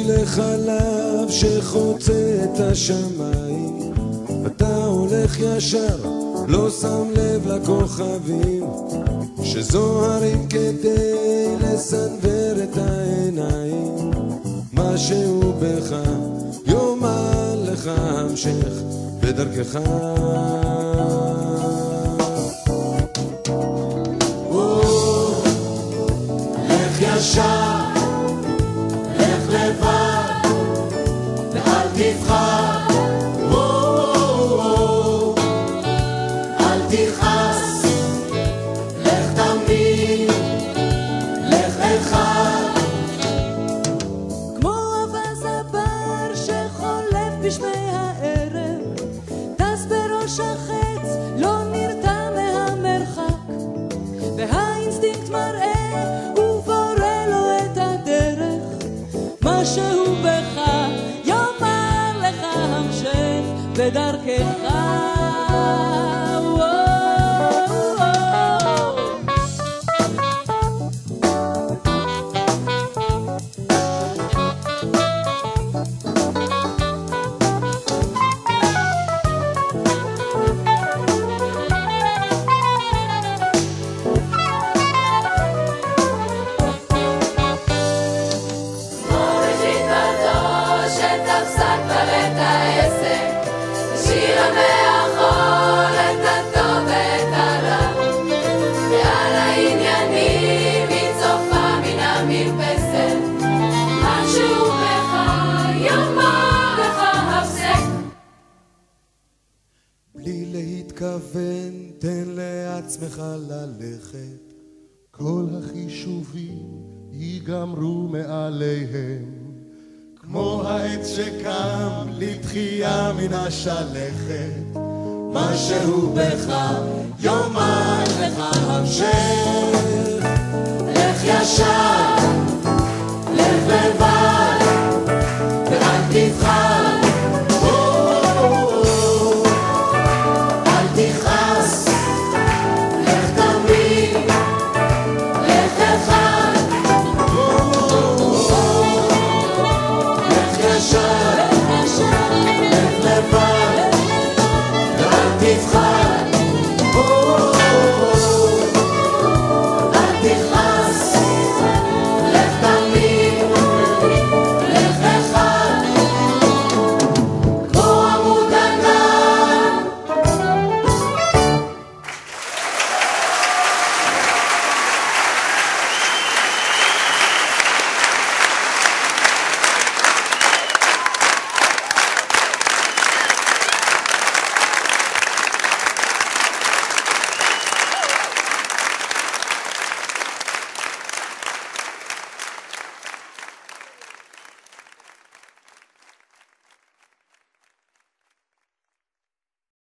שבילי חלב שחוצה את השמיים, אתה הולך ישר, לא שם לב לכוכבים שזוהרים כדי לסנבר את העיניים. משהו בך יאמר לך המשך בדרכך. לך ישר, לך לבד, ואל תבחר, אל תכעס, לך תמיד, לך אחד. כמו אבז הבר שחולף בשמי הערב, טס בראש החץ, לא נרתע מהמרחק, והאינסטינקט מראה ובורא לו את הדרך. משהו בך יאמר לך המשך בדרכך. בלי להתכוון תן לעצמך ללכת, כל החישובים ייגמרו מעליהם, כמו העץ שקם לתחייה מן השלכת. משהו בך יום